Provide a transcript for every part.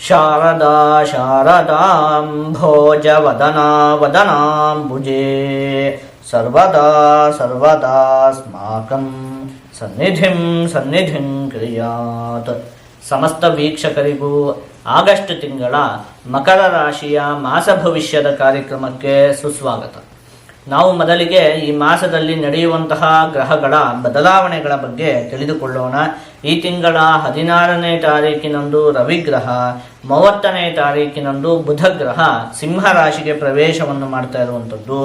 ಶಾರದಾ ಶಾರದಾಂಭೋಜವದನಾ ವದನಾಂಬುಜೇ ಸರ್ವದಾ ಸರ್ವದಾಸ್ಮಾಕಂ ಸನ್ನಿಧಿಂ ಕ್ರಿಯಾತ್. ಸಮಸ್ತ ವೀಕ್ಷಕರಿಗೂ ಆಗಸ್ಟ್ ತಿಂಗಳ ಮಕರ ರಾಶಿಯ ಮಾಸ ಭವಿಷ್ಯದ ಕಾರ್ಯಕ್ರಮಕ್ಕೆ ಸುಸ್ವಾಗತ. ನಾವು ಮೊದಲಿಗೆ ಈ ಮಾಸದಲ್ಲಿ ನಡೆಯುವಂತಹ ಗ್ರಹಗಳ ಬದಲಾವಣೆಗಳ ಬಗ್ಗೆ ತಿಳಿದುಕೊಳ್ಳೋಣ. ಈ ತಿಂಗಳ 16ನೇ ತಾರೀಕಿನಂದು ರವಿಗ್ರಹ, 30ನೇ ತಾರೀಕಿನಂದು ಬುಧ ಗ್ರಹ ಸಿಂಹ ರಾಶಿಗೆ ಪ್ರವೇಶವನ್ನು ಮಾಡ್ತಾ ಇರುವಂಥದ್ದು,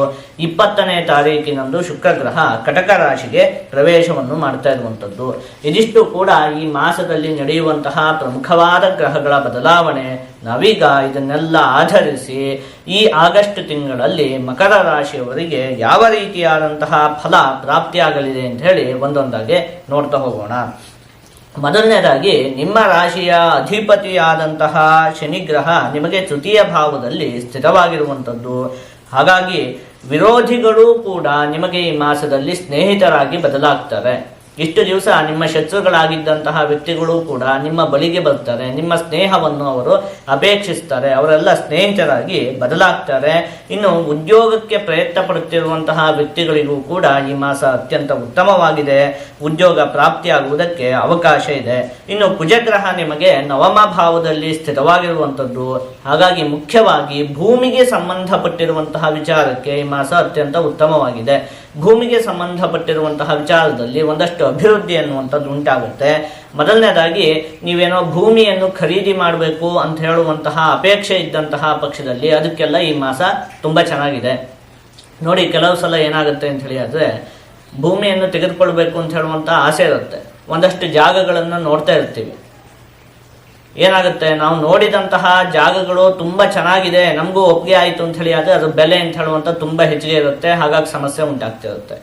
20ನೇ ತಾರೀಕಿನಂದು ಶುಕ್ರ ಗ್ರಹ ಕಟಕ ರಾಶಿಗೆ ಪ್ರವೇಶವನ್ನು ಮಾಡ್ತಾ ಇರುವಂಥದ್ದು. ಇದಿಷ್ಟು ಕೂಡ ಈ ಮಾಸದಲ್ಲಿ ನಡೆಯುವಂತಹ ಪ್ರಮುಖವಾದ ಗ್ರಹಗಳ ಬದಲಾವಣೆ. ನಾವೀಗ ಇದನ್ನೆಲ್ಲ ಆಧರಿಸಿ ಈ ಆಗಸ್ಟ್ ತಿಂಗಳಲ್ಲಿ ಮಕರ ರಾಶಿಯವರಿಗೆ ಯಾವ ರೀತಿಯಾದಂತಹ ಫಲ ಪ್ರಾಪ್ತಿಯಾಗಲಿದೆ ಅಂತ ಹೇಳಿ ಒಂದೊಂದಾಗಿ ನೋಡ್ತಾ ಹೋಗೋಣ. ಮೊದಲನೇದಾಗಿ, ನಿಮ್ಮ ರಾಶಿಯ ಅಧಿಪತಿಯಾದಂತಹ ಶನಿಗ್ರಹ ನಿಮಗೆ ತೃತೀಯ ಭಾವದಲ್ಲಿ ಸ್ಥಿತವಾಗಿರುವಂಥದ್ದು. ಹಾಗಾಗಿ ವಿರೋಧಿಗಳು ಕೂಡ ನಿಮಗೆ ಈ ಮಾಸದಲ್ಲಿ ಸ್ನೇಹಿತರಾಗಿ ಬದಲಾಗ್ತಾರೆ. ಇಷ್ಟು ದಿವಸ ನಿಮ್ಮ ಶತ್ರುಗಳಾಗಿದ್ದಂತಹ ವ್ಯಕ್ತಿಗಳು ಕೂಡ ನಿಮ್ಮ ಬಳಿಗೆ ಬರ್ತಾರೆ. ನಿಮ್ಮ ಸ್ನೇಹವನ್ನು ಅವರು ಅಪೇಕ್ಷಿಸ್ತಾರೆ. ಅವರೆಲ್ಲ ಸ್ನೇಹಿತರಾಗಿ ಬದಲಾಗ್ತಾರೆ. ಇನ್ನು ಉದ್ಯೋಗಕ್ಕೆ ಪ್ರಯತ್ನ ಪಡುತ್ತಿರುವಂತಹ ವ್ಯಕ್ತಿಗಳಿಗೂ ಕೂಡ ಈ ಮಾಸ ಅತ್ಯಂತ ಉತ್ತಮವಾಗಿದೆ. ಉದ್ಯೋಗ ಪ್ರಾಪ್ತಿಯಾಗುವುದಕ್ಕೆ ಅವಕಾಶ ಇದೆ. ಇನ್ನು ಕುಜಗ್ರಹ ನಿಮಗೆ ನವಮ ಭಾವದಲ್ಲಿ ಸ್ಥಿತವಾಗಿರುವಂಥದ್ದು. ಹಾಗಾಗಿ ಮುಖ್ಯವಾಗಿ ಭೂಮಿಗೆ ಸಂಬಂಧಪಟ್ಟಿರುವಂತಹ ವಿಚಾರಕ್ಕೆ ಈ ಮಾಸ ಅತ್ಯಂತ ಉತ್ತಮವಾಗಿದೆ. ಭೂಮಿಗೆ ಸಂಬಂಧಪಟ್ಟಿರುವಂತಹ ವಿಚಾರದಲ್ಲಿ ಒಂದಷ್ಟು ಅಭಿವೃದ್ಧಿ ಅನ್ನುವಂಥದ್ದು ಉಂಟಾಗುತ್ತೆ. ಮೊದಲನೇದಾಗಿ, ನೀವೇನೋ ಭೂಮಿಯನ್ನು ಖರೀದಿ ಮಾಡಬೇಕು ಅಂತ ಹೇಳುವಂತಹ ಅಪೇಕ್ಷೆ ಇದ್ದಂತಹ ಪಕ್ಷದಲ್ಲಿ ಅದಕ್ಕೆಲ್ಲ ಈ ಮಾಸ ತುಂಬ ಚೆನ್ನಾಗಿದೆ. ನೋಡಿ, ಕೆಲವು ಸಲ ಏನಾಗುತ್ತೆ ಅಂತ ಹೇಳಿ ಆದರೆ ಭೂಮಿಯನ್ನು ತೆಗೆದುಕೊಳ್ಬೇಕು ಅಂತ ಹೇಳುವಂಥ ಆಸೆ ಇರುತ್ತೆ. ಒಂದಷ್ಟು ಜಾಗಗಳನ್ನು ನೋಡ್ತಾ ಇರ್ತೀವಿ. ಏನಾಗುತ್ತೆ, ನಾವು ನೋಡಿದಂತಹ ಜಾಗಗಳು ತುಂಬ ಚೆನ್ನಾಗಿದೆ, ನಮಗೂ ಒಪ್ಪಿಗೆ ಆಯಿತು ಅಂತ ಹೇಳಿ ಆದರೆ ಅದು ಬೆಲೆ ಅಂತ ಹೇಳುವಂಥ ತುಂಬ ಹೆಚ್ಚಿಗೆ ಇರುತ್ತೆ. ಹಾಗಾಗಿ ಸಮಸ್ಯೆ ಉಂಟಾಗ್ತಿರುತ್ತೆ.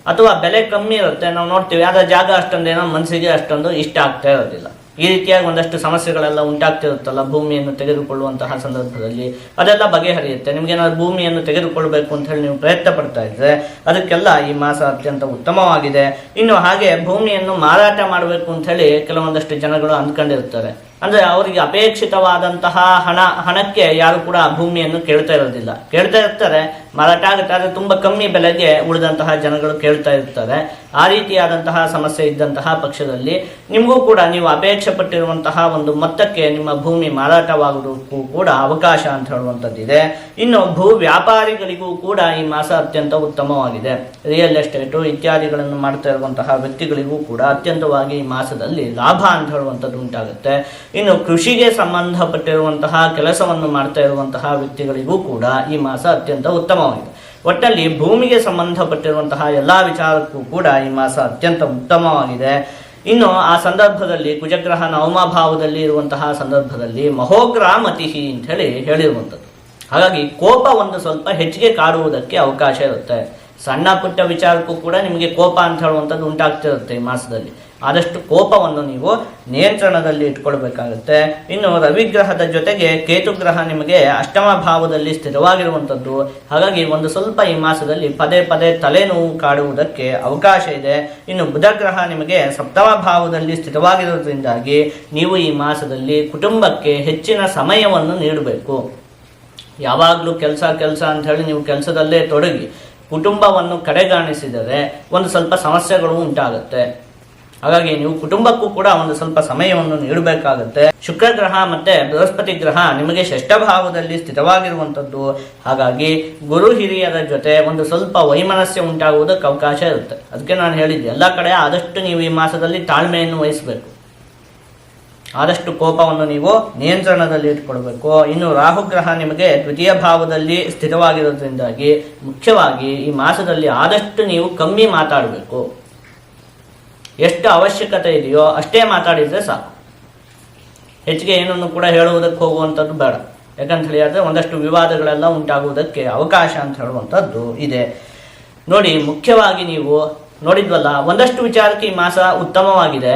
ಅಥವಾ ಬೆಲೆ ಕಮ್ಮಿ ಇರುತ್ತೆ, ನಾವು ನೋಡ್ತೀವಿ ಆದರೆ ಜಾಗ ಅಷ್ಟೊಂದೇನೋ ಮನಸ್ಸಿಗೆ ಅಷ್ಟೊಂದು ಇಷ್ಟ ಆಗ್ತಾ ಇರೋದಿಲ್ಲ. ಈ ರೀತಿಯಾಗಿ ಒಂದಷ್ಟು ಸಮಸ್ಯೆಗಳೆಲ್ಲ ಉಂಟಾಗ್ತಿರುತ್ತಲ್ಲ ಭೂಮಿಯನ್ನು ತೆಗೆದುಕೊಳ್ಳುವಂತಹ ಸಂದರ್ಭದಲ್ಲಿ. ಅದೆಲ್ಲ ಬಗೆಹರಿಯುತ್ತೆ. ನಿಮಗೇನಾದ್ರು ಭೂಮಿಯನ್ನು ತೆಗೆದುಕೊಳ್ಬೇಕು ಅಂತ ಹೇಳಿ ನೀವು ಪ್ರಯತ್ನ ಪಡ್ತಾ ಇದ್ರೆ ಅದಕ್ಕೆಲ್ಲ ಈ ಮಾಸ ಅತ್ಯಂತ ಉತ್ತಮವಾಗಿದೆ. ಇನ್ನು ಹಾಗೆ ಭೂಮಿಯನ್ನು ಮಾರಾಟ ಮಾಡಬೇಕು ಅಂತ ಹೇಳಿ ಕೆಲವೊಂದಷ್ಟು ಜನಗಳು ಅಂದ್ಕೊಂಡಿರ್ತಾರೆ. ಅಂದರೆ ಅವರಿಗೆ ಅಪೇಕ್ಷಿತವಾದಂತಹ ಹಣಕ್ಕೆ ಯಾರು ಕೂಡ ಭೂಮಿಯನ್ನು ಕೇಳ್ತಾ ಇರೋದಿಲ್ಲ. ಕೇಳ್ತಾ ಇರ್ತಾರೆ, ಮಾರಾಟ ಆಗುತ್ತೆ, ಆದರೆ ತುಂಬ ಕಮ್ಮಿ ಬೆಲೆಗೆ ಉಳಿದಂತಹ ಜನಗಳು ಕೇಳ್ತಾ ಇರ್ತಾರೆ. ಆ ರೀತಿಯಾದಂತಹ ಸಮಸ್ಯೆ ಇದ್ದಂತಹ ಪಕ್ಷದಲ್ಲಿ ನಿಮಗೂ ಕೂಡ ನೀವು ಅಪೇಕ್ಷೆ ಪಟ್ಟಿರುವಂತಹ ಒಂದು ಮೊತ್ತಕ್ಕೆ ನಿಮ್ಮ ಭೂಮಿ ಮಾರಾಟವಾಗುವುದಕ್ಕೂ ಕೂಡ ಅವಕಾಶ ಅಂತ ಹೇಳುವಂಥದ್ದಿದೆ. ಇನ್ನು ಭೂ ವ್ಯಾಪಾರಿಗಳಿಗೂ ಕೂಡ ಈ ಮಾಸ ಅತ್ಯಂತ ಉತ್ತಮವಾಗಿದೆ. ರಿಯಲ್ ಎಸ್ಟೇಟು ಇತ್ಯಾದಿಗಳನ್ನು ಮಾಡ್ತಾ ಇರುವಂತಹ ವ್ಯಕ್ತಿಗಳಿಗೂ ಕೂಡ ಅತ್ಯಂತವಾಗಿ ಈ ಮಾಸದಲ್ಲಿ ಲಾಭ ಅಂತ ಹೇಳುವಂಥದ್ದು ಉಂಟಾಗುತ್ತೆ. ಇನ್ನು ಕೃಷಿಗೆ ಸಂಬಂಧಪಟ್ಟಿರುವಂತಹ ಕೆಲಸವನ್ನು ಮಾಡ್ತಾ ಇರುವಂತಹ ವ್ಯಕ್ತಿಗಳಿಗೂ ಕೂಡ ಈ ಮಾಸ ಅತ್ಯಂತ ಉತ್ತಮವಾಗಿದೆ. ಒಟ್ಟಲ್ಲಿ ಭೂಮಿಗೆ ಸಂಬಂಧಪಟ್ಟಿರುವಂತಹ ಎಲ್ಲ ವಿಚಾರಕ್ಕೂ ಕೂಡ ಈ ಮಾಸ ಅತ್ಯಂತ ಉತ್ತಮವಾಗಿದೆ. ಇನ್ನು ಆ ಸಂದರ್ಭದಲ್ಲಿ ಕುಜಗ್ರಹ ನವಮ ಭಾವದಲ್ಲಿ ಇರುವಂತಹ ಸಂದರ್ಭದಲ್ಲಿ ಮಹೋಗ್ರಾಮತಿ ಅಂತ ಹೇಳಿರುವಂಥದ್ದು. ಹಾಗಾಗಿ ಕೋಪ ಒಂದು ಸ್ವಲ್ಪ ಹೆಚ್ಚಿಗೆ ಕಾಡುವುದಕ್ಕೆ ಅವಕಾಶ ಇರುತ್ತೆ. ಸಣ್ಣ ಪುಟ್ಟ ವಿಚಾರಕ್ಕೂ ಕೂಡ ನಿಮಗೆ ಕೋಪ ಅಂತ ಹೇಳುವಂಥದ್ದು ಉಂಟಾಗ್ತಿರುತ್ತೆ ಈ ಮಾಸದಲ್ಲಿ. ಆದಷ್ಟು ಕೋಪವನ್ನು ನೀವು ನಿಯಂತ್ರಣದಲ್ಲಿ ಇಟ್ಕೊಳ್ಬೇಕಾಗುತ್ತೆ. ಇನ್ನು ರವಿಗ್ರಹದ ಜೊತೆಗೆ ಕೇತುಗ್ರಹ ನಿಮಗೆ ಅಷ್ಟಮ ಭಾವದಲ್ಲಿ ಸ್ಥಿರವಾಗಿರುವಂಥದ್ದು. ಹಾಗಾಗಿ ಒಂದು ಸ್ವಲ್ಪ ಈ ಮಾಸದಲ್ಲಿ ಪದೇ ಪದೇ ತಲೆನೋವು ಕಾಡುವುದಕ್ಕೆ ಅವಕಾಶ ಇದೆ. ಇನ್ನು ಬುಧ ಗ್ರಹ ನಿಮಗೆ ಸಪ್ತಮ ಭಾವದಲ್ಲಿ ಸ್ಥಿರವಾಗಿರೋದ್ರಿಂದಾಗಿ ನೀವು ಈ ಮಾಸದಲ್ಲಿ ಕುಟುಂಬಕ್ಕೆ ಹೆಚ್ಚಿನ ಸಮಯವನ್ನು ನೀಡಬೇಕು. ಯಾವಾಗಲೂ ಕೆಲಸ ಅಂತ ಹೇಳಿ ನೀವು ಕೆಲಸದಲ್ಲೇ ತೊಡಗಿ ಕುಟುಂಬವನ್ನು ಕಡೆಗಾಣಿಸಿದರೆ ಒಂದು ಸ್ವಲ್ಪ ಸಮಸ್ಯೆಗಳು ಉಂಟಾಗುತ್ತೆ. ಹಾಗಾಗಿ ನೀವು ಕುಟುಂಬಕ್ಕೂ ಕೂಡ ಒಂದು ಸ್ವಲ್ಪ ಸಮಯವನ್ನು ನೀಡಬೇಕಾಗುತ್ತೆ. ಶುಕ್ರ ಗ್ರಹ ಮತ್ತೆ ಬೃಹಸ್ಪತಿ ಗ್ರಹ ನಿಮಗೆ ಷಷ್ಠ ಭಾವದಲ್ಲಿ ಸ್ಥಿತವಾಗಿರುವಂಥದ್ದು. ಹಾಗಾಗಿ ಗುರು ಹಿರಿಯರ ಜೊತೆ ಒಂದು ಸ್ವಲ್ಪ ವೈಮನಸ್ಯ ಉಂಟಾಗುವುದಕ್ಕೆ ಅವಕಾಶ ಇರುತ್ತೆ. ಅದಕ್ಕೆ ನಾನು ಹೇಳಿದ್ದೆ, ಎಲ್ಲ ಕಡೆ ಆದಷ್ಟು ನೀವು ಈ ಮಾಸದಲ್ಲಿ ತಾಳ್ಮೆಯನ್ನು ವಹಿಸಬೇಕು. ಆದಷ್ಟು ಕೋಪವನ್ನು ನೀವು ನಿಯಂತ್ರಣದಲ್ಲಿ ಇಟ್ಕೊಳ್ಬೇಕು. ಇನ್ನು ರಾಹುಗ್ರಹ ನಿಮಗೆ ದ್ವಿತೀಯ ಭಾವದಲ್ಲಿ ಸ್ಥಿತವಾಗಿರೋದ್ರಿಂದಾಗಿ ಮುಖ್ಯವಾಗಿ ಈ ಮಾಸದಲ್ಲಿ ಆದಷ್ಟು ನೀವು ಕಮ್ಮಿ ಮಾತಾಡಬೇಕು. ಎಷ್ಟು ಅವಶ್ಯಕತೆ ಇದೆಯೋ ಅಷ್ಟೇ ಮಾತಾಡಿದರೆ ಸಾಕು. ಹೆಚ್ಚಿಗೆ ಏನನ್ನು ಕೂಡ ಹೇಳುವುದಕ್ಕೆ ಹೋಗುವಂಥದ್ದು ಬೇಡ. ಯಾಕಂತ ಹೇಳಿದ್ರೆ ಒಂದಷ್ಟು ವಿವಾದಗಳೆಲ್ಲ ಉಂಟಾಗುವುದಕ್ಕೆ ಅವಕಾಶ ಅಂತ ಹೇಳುವಂಥದ್ದು ಇದೆ. ನೋಡಿ, ಮುಖ್ಯವಾಗಿ ನೀವು ನೋಡಿದ್ವಲ್ಲ, ಒಂದಷ್ಟು ವಿಚಾರಕ್ಕೆ ಈ ಮಾಸ ಉತ್ತಮವಾಗಿದೆ.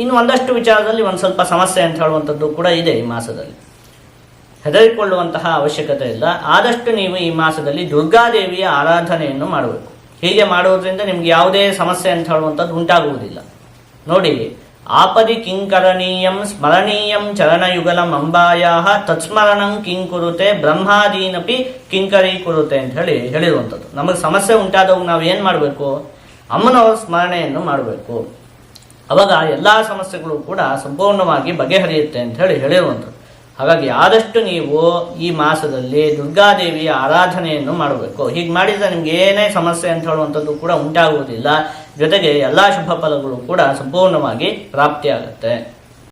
ಇನ್ನು ಒಂದಷ್ಟು ವಿಚಾರದಲ್ಲಿ ಒಂದು ಸ್ವಲ್ಪ ಸಮಸ್ಯೆ ಅಂತ ಹೇಳುವಂಥದ್ದು ಕೂಡ ಇದೆ ಈ ಮಾಸದಲ್ಲಿ. ಹೆದರಿಕೊಳ್ಳುವಂತಹ ಅವಶ್ಯಕತೆ ಇಲ್ಲ. ಆದಷ್ಟು ನೀವು ಈ ಮಾಸದಲ್ಲಿ ದುರ್ಗಾದೇವಿಯ ಆರಾಧನೆಯನ್ನು ಮಾಡಬೇಕು. ಹೀಗೆ ಮಾಡುವುದರಿಂದ ನಿಮ್ಗೆ ಯಾವುದೇ ಸಮಸ್ಯೆ ಅಂತ ಹೇಳುವಂಥದ್ದು ಉಂಟಾಗುವುದಿಲ್ಲ. ನೋಡಿ, ಆಪದಿ ಕಿಂಕರಣೀಯಂ ಸ್ಮರಣೀಯಂ ಚರಣಯುಗಲಂ ಅಂಬಾಯಾಹ ತತ್ಸ್ಮರಣಂ ಕಿಂಕುರುತೆ ಬ್ರಹ್ಮಾದೀನಪಿ ಕಿಂಕರೀಕುರುತೆ ಅಂತ ಹೇಳಿರುವಂಥದ್ದು. ನಮಗೆ ಸಮಸ್ಯೆ ಉಂಟಾದಾಗ ನಾವು ಏನು ಮಾಡಬೇಕು? ಅಮ್ಮನವರ ಸ್ಮರಣೆಯನ್ನು ಮಾಡಬೇಕು. ಅವಾಗ ಎಲ್ಲ ಸಮಸ್ಯೆಗಳು ಕೂಡ ಸಂಪೂರ್ಣವಾಗಿ ಬಗೆಹರಿಯುತ್ತೆ ಅಂತ ಹೇಳಿರುವಂಥದ್ದು. ಹಾಗಾಗಿ ಆದಷ್ಟು ನೀವು ಈ ಮಾಸದಲ್ಲಿ ದುರ್ಗಾದೇವಿಯ ಆರಾಧನೆಯನ್ನು ಮಾಡಬೇಕು. ಹೀಗೆ ಮಾಡಿದರೆ ನಿಮ್ಗೆ ಏನೇ ಸಮಸ್ಯೆ ಅಂತ ಹೇಳುವಂಥದ್ದು ಕೂಡ ಉಂಟಾಗುವುದಿಲ್ಲ. ಜೊತೆಗೆ ಎಲ್ಲ ಶುಭ ಫಲಗಳು ಕೂಡ ಸಂಪೂರ್ಣವಾಗಿ ಪ್ರಾಪ್ತಿಯಾಗುತ್ತೆ.